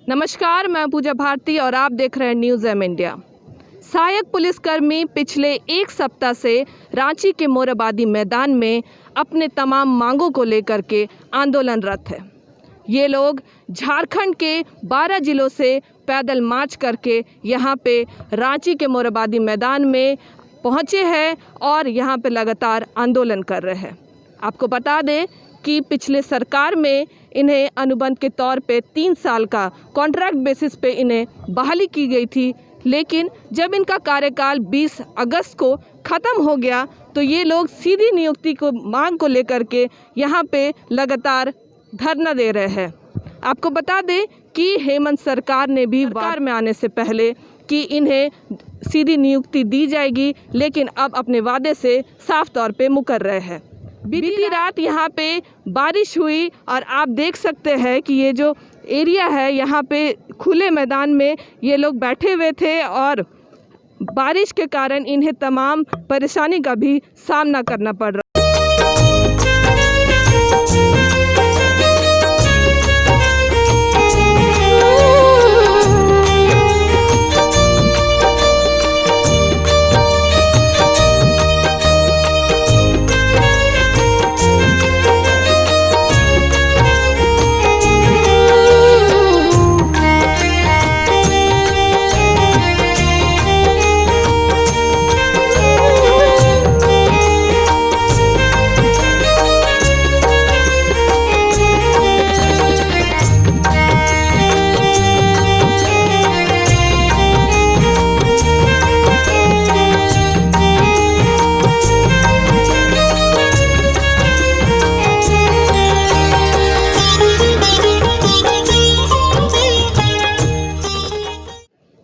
नमस्कार, मैं पूजा भारती और आप देख रहे हैं न्यूज़ एम इंडिया। सहायक पुलिसकर्मी पिछले एक सप्ताह से रांची के मोरहाबादी मैदान में अपने तमाम मांगों को लेकर के आंदोलनरत है। ये लोग झारखंड के 12 जिलों से पैदल मार्च करके यहाँ पे रांची के मोरहाबादी मैदान में पहुँचे हैं और यहाँ पे लगातार आंदोलन कर रहे हैं। आपको बता दें कि पिछले सरकार में इन्हें अनुबंध के तौर पे 3 साल का कॉन्ट्रैक्ट बेसिस पे इन्हें बहाली की गई थी, लेकिन जब इनका कार्यकाल 20 अगस्त को ख़त्म हो गया तो ये लोग सीधी नियुक्ति को मांग को लेकर के यहाँ पे लगातार धरना दे रहे हैं। आपको बता दें कि हेमंत सरकार ने भी सरकार में आने से पहले कि इन्हें सीधी नियुक्ति दी जाएगी, लेकिन अब अपने वादे से साफ तौर पे मुकर रहे हैं। बीती रात यहाँ पे बारिश हुई और आप देख सकते हैं कि ये जो एरिया है यहाँ पे खुले मैदान में ये लोग बैठे हुए थे और बारिश के कारण इन्हें तमाम परेशानी का भी सामना करना पड़ रहा।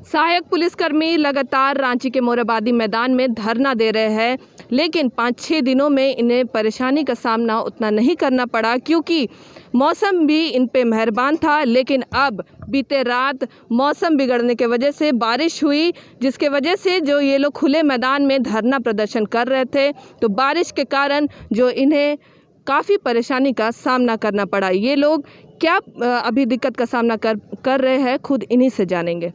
सहायक पुलिसकर्मी लगातार रांची के मोरहाबादी मैदान में धरना दे रहे हैं, लेकिन 5-6 दिनों में इन्हें परेशानी का सामना उतना नहीं करना पड़ा क्योंकि मौसम भी इन पे मेहरबान था। लेकिन अब बीते रात मौसम बिगड़ने के वजह से बारिश हुई, जिसके वजह से जो ये लोग खुले मैदान में धरना प्रदर्शन कर रहे थे तो बारिश के कारण जो इन्हें काफ़ी परेशानी का सामना करना पड़ा। ये लोग क्या अभी दिक्कत का सामना कर रहे हैं, खुद इन्हीं से जानेंगे।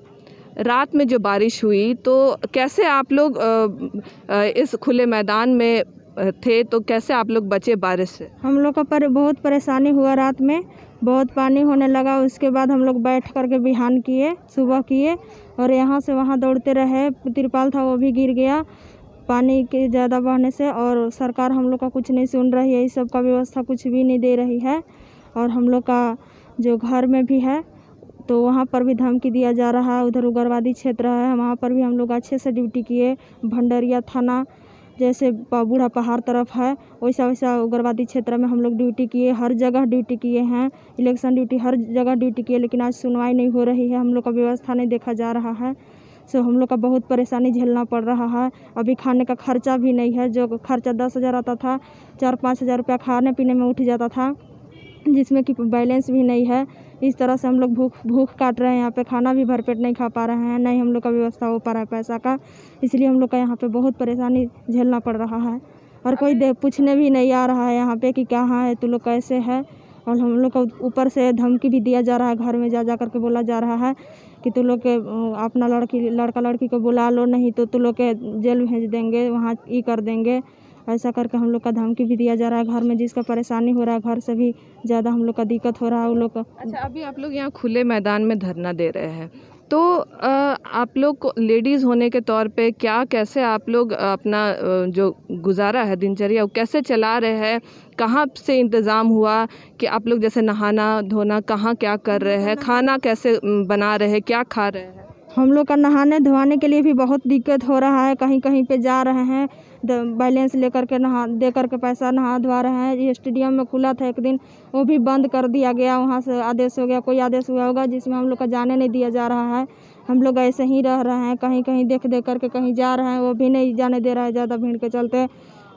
रात में जो बारिश हुई तो कैसे आप लोग इस खुले मैदान में थे, तो कैसे आप लोग बचे बारिश से? हम लोग का बहुत परेशानी हुआ, रात में बहुत पानी होने लगा। उसके बाद हम लोग बैठ करके बिहान किए, सुबह किए और यहाँ से वहाँ दौड़ते रहे। तिरपाल था वो भी गिर गया पानी के ज़्यादा बहने से, और सरकार हम लोग का कुछ नहीं सुन रही है, इस सब का व्यवस्था कुछ भी नहीं दे रही है। और हम लोग का जो घर में भी है तो वहाँ पर भी धमकी दिया जा रहा है। उधर उग्रवादी क्षेत्र है, वहाँ पर भी हम लोग अच्छे से ड्यूटी किए। भंडरिया थाना जैसे बूढ़ा पहाड़ तरफ है वैसा वैसा उग्रवादी क्षेत्र में हम लोग ड्यूटी किए, हर जगह ड्यूटी किए हैं, इलेक्शन ड्यूटी हर जगह ड्यूटी किए, लेकिन आज सुनवाई नहीं हो रही है। हम लोग का व्यवस्था नहीं देखा जा रहा है, सो हम लोग का बहुत परेशानी झेलना पड़ रहा है। अभी खाने का खर्चा भी नहीं है, जो खर्चा 10,000 आता था 4-5 हज़ार रुपया खाने पीने में उठ जाता था, जिसमें कि बैलेंस भी नहीं है। इस तरह से हम लोग भूख काट रहे हैं, यहाँ पे खाना भी भरपेट नहीं खा पा रहे हैं, नहीं हम लोग का व्यवस्था हो पा रहा है पैसा का। इसलिए हम लोग का यहाँ पे बहुत परेशानी झेलना पड़ रहा है और कोई पूछने भी नहीं आ रहा है यहाँ पे कि कहाँ है तू लोग, कैसे है। और हम लोग को ऊपर से धमकी भी दिया जा रहा है, घर में जा करके बोला जा रहा है कि तू लोग के अपना लड़का लड़की को बुला लो, नहीं तो तू लोग के जेल भेज देंगे, वहाँ ये कर देंगे। ऐसा करके हम लोग का धमकी भी दिया जा रहा है। घर में जिसका परेशानी हो रहा है, घर से भी ज़्यादा हम लोग का दिक्कत हो रहा है वो लोग का। अच्छा, अभी आप लोग यहाँ खुले मैदान में धरना दे रहे हैं तो आप लोग को लेडीज़ होने के तौर पे क्या, कैसे आप लोग अपना जो गुजारा है दिनचर्या वो कैसे चला रहे हैं? कहाँ से इंतज़ाम हुआ कि आप लोग जैसे नहाना धोना कहाँ क्या कर रहे हैं, खाना कैसे बना रहे हैं, क्या खा रहे हैं? हम लोग का नहाने धोने के लिए भी बहुत दिक्कत हो रहा है। कहीं कहीं पे जा रहे हैं, बैलेंस लेकर के दे करके पैसा नहा धोवा रहे हैं। ये स्टेडियम में खुला था एक दिन, वो भी बंद कर दिया गया, वहाँ से आदेश हो गया, कोई आदेश हुआ होगा जिसमें हम लोग का जाने नहीं दिया जा रहा है। हम लोग ऐसे ही रह रहे हैं, कहीं कहीं देख करके कहीं जा रहे हैं, वो भी नहीं जाने दे रहा है ज़्यादा भीड़ के चलते।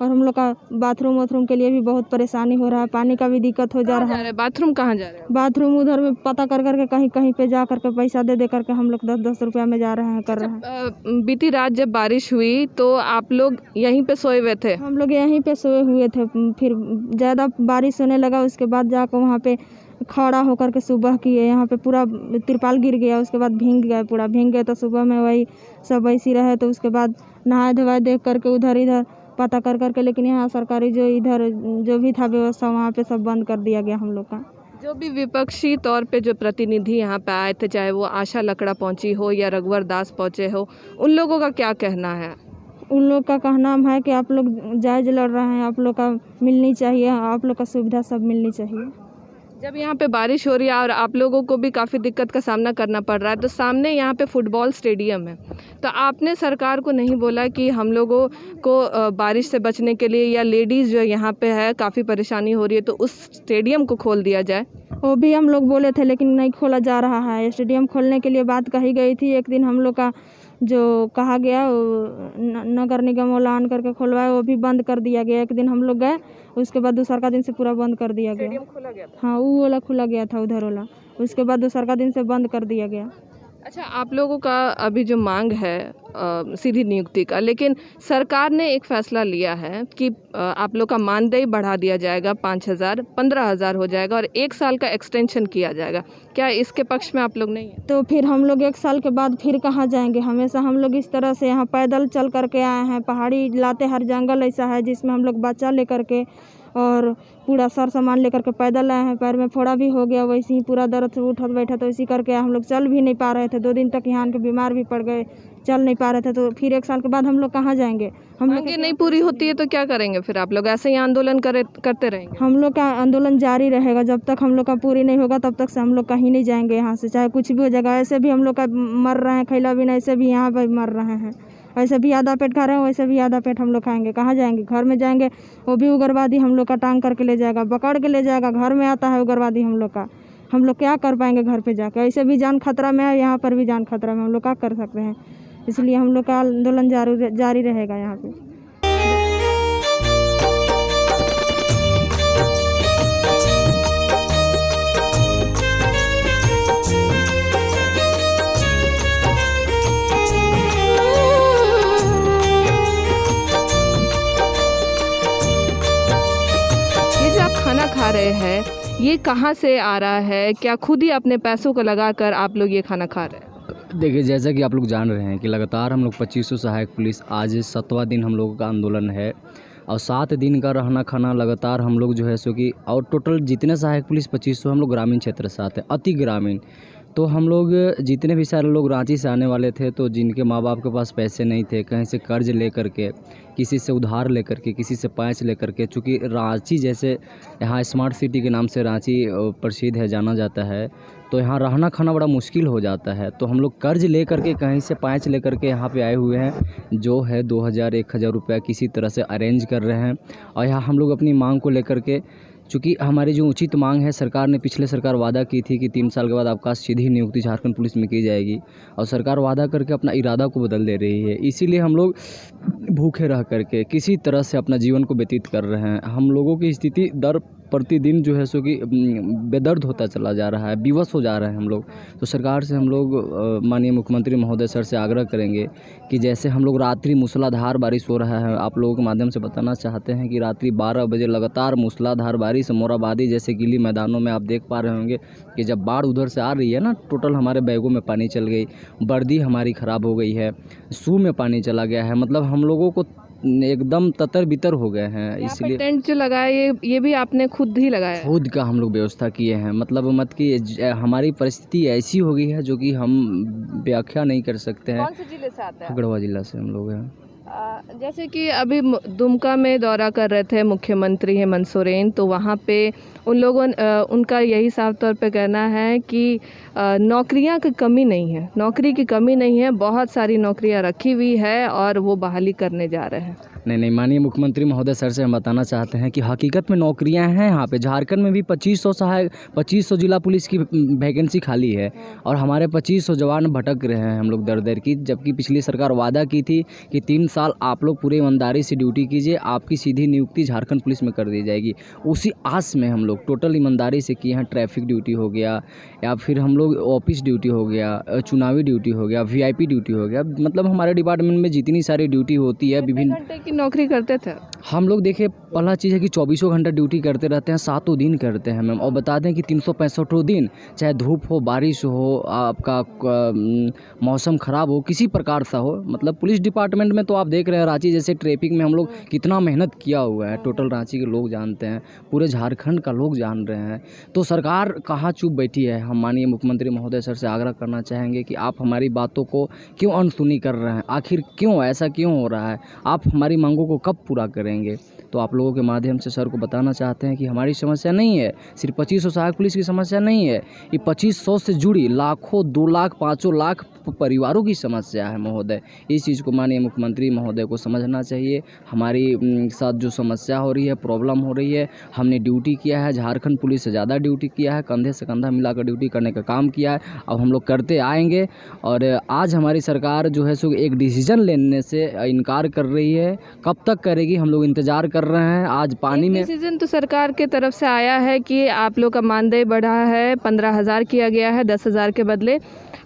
और हम लोग का बाथरूम के लिए भी बहुत परेशानी हो रहा है, पानी का भी दिक्कत हो जा रहा है। बाथरूम कहाँ जा रहे हैं? बाथरूम उधर में पता कर करके कहीं कहीं पे जा करके पैसा दे करके हम लोग 10-10 रुपया में जा रहे हैं, कर रहे हैं। बीती रात जब बारिश हुई तो आप लोग यहीं पे सोए हुए थे? हम लोग यहीं पे सोए हुए थे, फिर ज़्यादा बारिश होने लगा, उसके बाद जाकर वहाँ पे खड़ा होकर के सुबह किए। यहाँ पे पूरा तिरपाल गिर गया, उसके बाद भीग गए, पूरा भीग गए। तो सुबह में वही सब वैसी रहे, तो उसके बाद नहाए धोए देख करके उधर इधर पता कर करके, लेकिन यहाँ सरकारी जो इधर जो भी था व्यवस्था वहाँ पे सब बंद कर दिया गया हम लोग का। जो भी विपक्षी तौर पे जो प्रतिनिधि यहाँ पे आए थे, चाहे वो आशा लकड़ा पहुंची हो या रघुवर दास पहुंचे हो, उन लोगों का क्या कहना है? उन लोग का कहना है कि आप लोग जायज़ लड़ रहे हैं, आप लोग का मिलनी चाहिए, आप लोग का सुविधा सब मिलनी चाहिए। जब यहाँ पे बारिश हो रही है और आप लोगों को भी काफ़ी दिक्कत का सामना करना पड़ रहा है, तो सामने यहाँ पे फुटबॉल स्टेडियम है, तो आपने सरकार को नहीं बोला कि हम लोगों को बारिश से बचने के लिए या लेडीज़ जो यहाँ पे है काफ़ी परेशानी हो रही है, तो उस स्टेडियम को खोल दिया जाए? वो भी हम लोग बोले थे, लेकिन नहीं खोला जा रहा है। स्टेडियम खोलने के लिए बात कही गई थी। एक दिन हम लोग का जो कहा गया नगर निगम वाला आन करके खुलवाए, वो भी बंद कर दिया गया। एक दिन हम लोग गए, उसके बाद दूसरा का दिन से पूरा बंद कर दिया गया। स्टेडियम खुला गया था? हाँ, वो वाला खुला गया था, उधर वाला, उसके बाद दूसरा का दिन से बंद कर दिया गया। अच्छा, आप लोगों का अभी जो मांग है सीधी नियुक्ति का, लेकिन सरकार ने एक फैसला लिया है कि आप लोग का मानदेय बढ़ा दिया जाएगा, 5,000 15,000 हो जाएगा और 1 साल का एक्सटेंशन किया जाएगा। क्या इसके पक्ष में आप लोग नहीं हैं? तो फिर हम लोग 1 साल के बाद फिर कहाँ जाएंगे? हमेशा हम लोग इस तरह से यहाँ पैदल चल करके आए हैं। पहाड़ी लाते हर जंगल ऐसा है जिसमें हम लोग बच्चा लेकर के और पूरा सर सामान लेकर के पैदल आए हैं। पैर में फोड़ा भी हो गया, वैसे ही पूरा दर्द से उठत बैठत वैसे करके हम लोग चल भी नहीं पा रहे थे। 2 दिन तक यहाँ के बीमार भी पड़ गए, चल नहीं पा रहे थे। तो फिर 1 साल के बाद हम लोग कहाँ जाएंगे? हम लोग मांगे नहीं पूरी होती है तो क्या करेंगे फिर? आप लोग ऐसे ही आंदोलन करते रहेंगे? हम लोग का आंदोलन जारी रहेगा जब तक हम लोग का पूरी नहीं होगा, तब तक से हम लोग कहीं नहीं जाएंगे यहाँ से, चाहे कुछ भी हो जाएगा। ऐसे भी हम लोग का मर रहे हैं, खैला बिना ऐसे भी यहाँ पर मर रहे हैं। ऐसे भी आधा पेट खा रहे हैं, वैसे भी आधा पेट हम लोग खाएंगे। कहाँ जाएंगे? घर में जाएंगे, वो भी उग्रवादी हम लोग का टांग करके ले जाएगा, पकड़ के ले जाएगा। घर में आता है उग्रवादी हम लोग का, हम लोग क्या कर पाएंगे घर पे जाके? ऐसे भी जान खतरा में है, यहाँ पर भी जान खतरा में, हम लोग क्या कर सकते हैं? इसलिए हम लोग का आंदोलन जारी रहेगा यहाँ पे। ये जो आप खाना खा रहे हैं, ये कहाँ से आ रहा है? क्या खुद ही अपने पैसों को लगाकर आप लोग ये खाना खा रहे हैं? देखिए, जैसा कि आप लोग जान रहे हैं कि लगातार हम लोग 2500 सहायक पुलिस, आज 7वां दिन हम लोगों का आंदोलन है और 7 दिन का रहना खाना लगातार हम लोग जो है सो कि, और टोटल जितने सहायक पुलिस 2500 हम लोग ग्रामीण क्षेत्र से आते हैं, अति ग्रामीण। तो हम लोग जितने भी सारे लोग रांची से आने वाले थे, तो जिनके माँ बाप के पास पैसे नहीं थे, कहीं से कर्ज ले करके, किसी से उधार ले करके, किसी से पैंच ले करके, चूँकि रांची जैसे यहाँ स्मार्ट सिटी के नाम से रांची प्रसिद्ध है, जाना जाता है, तो यहाँ रहना खाना बड़ा मुश्किल हो जाता है। तो हम लोग कर्ज ले करके, कहीं से पैंच ले करके यहाँ पे आए हुए हैं, जो है 2,000 1,000 रुपया किसी तरह से अरेंज कर रहे हैं। और यहाँ हम लोग अपनी मांग को लेकर के, चूँकि हमारी जो उचित मांग है, सरकार ने, पिछले सरकार वादा की थी कि 3 साल के बाद आपका सीधी नियुक्ति झारखंड पुलिस में की जाएगी, और सरकार वादा करके अपना इरादा को बदल दे रही है। इसीलिए हम लोग भूखे रह करके किसी तरह से अपना जीवन को व्यतीत कर रहे हैं। हम लोगों की स्थिति दर प्रतिदिन जो है सो कि बेदर्द होता चला जा रहा है, विवश हो जा रहे हैं हम लोग। तो सरकार से हम लोग, माननीय मुख्यमंत्री महोदय सर से आग्रह करेंगे कि जैसे हम लोग रात्रि मूसलाधार बारिश हो रहा है, आप लोगों के माध्यम से बताना चाहते हैं कि रात्रि 12 बजे लगातार मूसलाधार बारिश, मोराबादी जैसे गीली मैदानों में आप देख पा रहे होंगे कि जब बाढ़ उधर से आ रही है ना, टोटल हमारे बैगों में पानी चल गई, वर्दी हमारी ख़राब हो गई है, शू में पानी चला गया है, मतलब हम लोगों को एकदम ततर बितर हो गए हैं। इसलिए टेंट जो लगाया ये भी आपने खुद ही लगाया? खुद का हम लोग व्यवस्था किए हैं, मतलब मत कि हमारी परिस्थिति ऐसी हो गई है जो कि हम व्याख्या नहीं कर सकते हैं। कौन से जिले से आते हैं? गढ़वा जिला से हम लोग हैं। जैसे कि अभी दुमका में दौरा कर रहे थे मुख्यमंत्री हेमंत सोरेन, तो वहाँ पे उन लोगों उनका यही साफ तौर पे कहना है कि नौकरियां की कमी नहीं है, नौकरी की कमी नहीं है, बहुत सारी नौकरियां रखी हुई है और वो बहाली करने जा रहे हैं। नहीं, माननीय मुख्यमंत्री महोदय सर से हम बताना चाहते हैं कि हकीकत में नौकरियां हैं यहाँ पे। झारखंड में भी 2500 जिला पुलिस की वैकेंसी खाली है और हमारे 2500 जवान भटक रहे हैं हम लोग दर दर की, जबकि पिछली सरकार वादा की थी कि 3 साल आप लोग पूरी ईमानदारी से ड्यूटी कीजिए, आपकी सीधी नियुक्ति झारखंड पुलिस में कर दी जाएगी। उसी आस में हम लोग टोटल ईमानदारी से किए हैं। ट्रैफिक ड्यूटी हो गया, या फिर हम लोग ऑफिस ड्यूटी हो गया, चुनावी ड्यूटी हो गया, VIP ड्यूटी हो गया, मतलब हमारे डिपार्टमेंट में जितनी सारी ड्यूटी होती है विभिन्न नौकरी करते थे? हम लोग देखिए पहला चीज़ है कि 24 घंटा ड्यूटी करते रहते हैं, 7 दिन करते हैं मैम। और बता दें कि 365 दिन, चाहे धूप हो, बारिश हो, आपका मौसम ख़राब हो, किसी प्रकार सा हो, मतलब पुलिस डिपार्टमेंट में तो आप देख रहे हैं रांची जैसे ट्रैफिक में हम लोग कितना मेहनत किया हुआ है, टोटल रांची के लोग जानते हैं, पूरे झारखंड का लोग जान रहे हैं। तो सरकार कहाँ चुप बैठी है? हम माननीय मुख्यमंत्री महोदय सर से आग्रह करना चाहेंगे कि आप हमारी बातों को क्यों अनसुनी कर रहे हैं? आखिर क्यों ऐसा क्यों हो रहा है? आप हमारी मांगों को कब पूरा करेंगे? तो आप लोगों के माध्यम से सर को बताना चाहते हैं कि हमारी समस्या नहीं है, सिर्फ 2500 सहायक पुलिस की समस्या नहीं है, ये 2500 से जुड़ी लाखों, 2 लाख, 5 लाख परिवारों की समस्या है महोदय। इस चीज़ को माननीय मुख्यमंत्री महोदय को समझना चाहिए। हमारी साथ जो समस्या हो रही है, प्रॉब्लम हो रही है, हमने ड्यूटी किया है, झारखंड पुलिस से ज़्यादा ड्यूटी किया है, कंधे से कंधा मिलाकर ड्यूटी करने का काम किया है, अब हम लोग करते आएंगे। और आज हमारी सरकार जो है सो एक डिसीजन लेने से इनकार कर रही है, कब तक करेगी हम लोग इंतज़ार कर रहे हैं। आज पानी में डिसीजन तो सरकार के तरफ से आया है कि आप लोग का मानदेय बढ़ा है, 15,000 किया गया है 10,000 के बदले,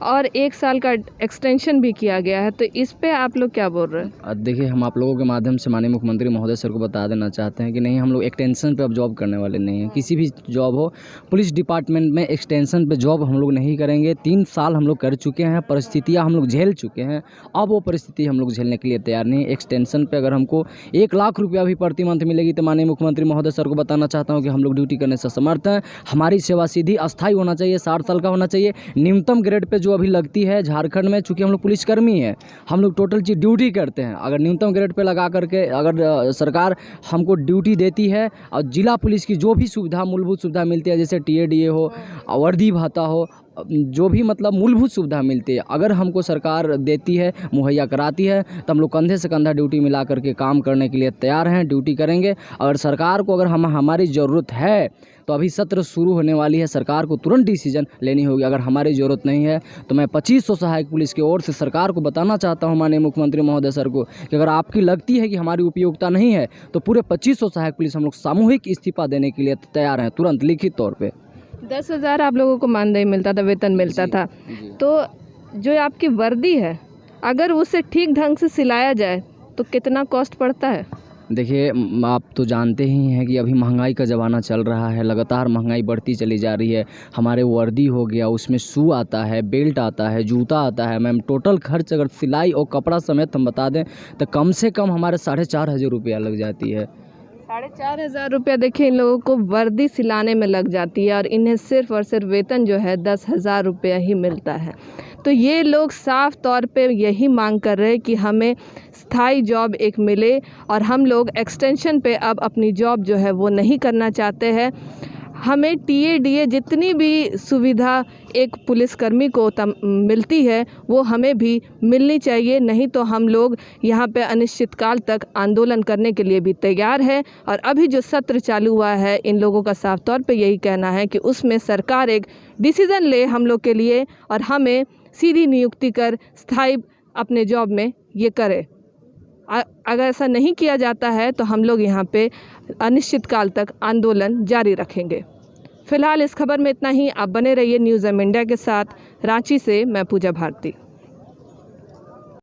और 1 साल का एक्सटेंशन भी किया गया है। तो इस पे आप लोग क्या बोल रहे हैं? देखिए हम आप लोगों के माध्यम से माननीय मुख्यमंत्री महोदय सर को बता देना चाहते हैं कि नहीं, हम लोग एक्सटेंशन पे अब जॉब करने वाले नहीं हैं। किसी भी जॉब हो, पुलिस डिपार्टमेंट में एक्सटेंशन पे जॉब हम लोग नहीं करेंगे। 3 साल हम लोग कर चुके हैं, परिस्थितियाँ हम लोग झेल चुके हैं, अब वो परिस्थिति हम लोग झेलने के लिए तैयार नहीं। एक्सटेंशन पे अगर हमको 1 लाख रुपया भी प्रति मंथ मिलेगी तो माननीय मुख्यमंत्री महोदय सर को बताना चाहता हूँ कि हम लोग ड्यूटी करने से समर्थ हैं। हमारी सेवा सीधी अस्थायी होना चाहिए, 60 साल का होना चाहिए। न्यूनतम ग्रेड पे जो अभी लगती है झारखंड में, चूँकि हम लोग पुलिसकर्मी हैं, हम लोग टोटल चीज़ ड्यूटी करते हैं, अगर न्यूनतम ग्रेड पे लगा करके अगर सरकार हमको ड्यूटी देती है और जिला पुलिस की जो भी सुविधा, मूलभूत सुविधा मिलती है, जैसे TADA हो, वर्दी भत्ता हो, जो भी मतलब मूलभूत सुविधा मिलती है, अगर हमको सरकार देती है, मुहैया कराती है, तो हम लोग कंधे से कंधा ड्यूटी मिला करके काम करने के लिए तैयार हैं, ड्यूटी करेंगे। अगर सरकार को अगर हमारी ज़रूरत है तो अभी सत्र शुरू होने वाली है, सरकार को तुरंत डिसीजन लेनी होगी। अगर हमारी ज़रूरत नहीं है तो मैं 2500 सहायक पुलिस की ओर से सरकार को बताना चाहता हूं, माननीय मुख्यमंत्री महोदय सर को, कि अगर आपकी लगती है कि हमारी उपयोगिता नहीं है तो पूरे 2500 सहायक पुलिस हम लोग सामूहिक इस्तीफा देने के लिए तैयार हैं, तुरंत लिखित तौर पर। 10,000 आप लोगों को मानदेय मिलता था, वेतन मिलता था, तो जो आपकी वर्दी है अगर उसे ठीक ढंग से सिलाया जाए तो कितना कॉस्ट पड़ता है? देखिए आप तो जानते ही हैं कि अभी महंगाई का ज़माना चल रहा है, लगातार महंगाई बढ़ती चली जा रही है। हमारे वर्दी हो गया, उसमें शू आता है, बेल्ट आता है, जूता आता है मैम, टोटल खर्च अगर सिलाई और कपड़ा समेत हम बता दें तो कम से कम हमारे 4,500 रुपया लग जाती है। 4,500 रुपया देखिए इन लोगों को वर्दी सिलाने में लग जाती है, और इन्हें सिर्फ और सिर्फ वेतन जो है 10,000 रुपया ही मिलता है। तो ये लोग साफ तौर पे यही मांग कर रहे हैं कि हमें स्थायी जॉब एक मिले, और हम लोग एक्सटेंशन पे अब अपनी जॉब जो है वो नहीं करना चाहते हैं। हमें TADA जितनी भी सुविधा एक पुलिसकर्मी को मिलती है वो हमें भी मिलनी चाहिए, नहीं तो हम लोग यहाँ पे अनिश्चितकाल तक आंदोलन करने के लिए भी तैयार है। और अभी जो सत्र चालू हुआ है, इन लोगों का साफ तौर पे यही कहना है कि उसमें सरकार एक डिसीज़न ले हम लोग के लिए और हमें सीधी नियुक्ति कर स्थायी अपने जॉब में ये करे। अगर ऐसा नहीं किया जाता है तो हम लोग यहाँ पे अनिश्चितकाल तक आंदोलन जारी रखेंगे। फिलहाल इस खबर में इतना ही। आप बने रहिए न्यूज़ एम इंडिया के साथ। रांची से मैं पूजा भारती।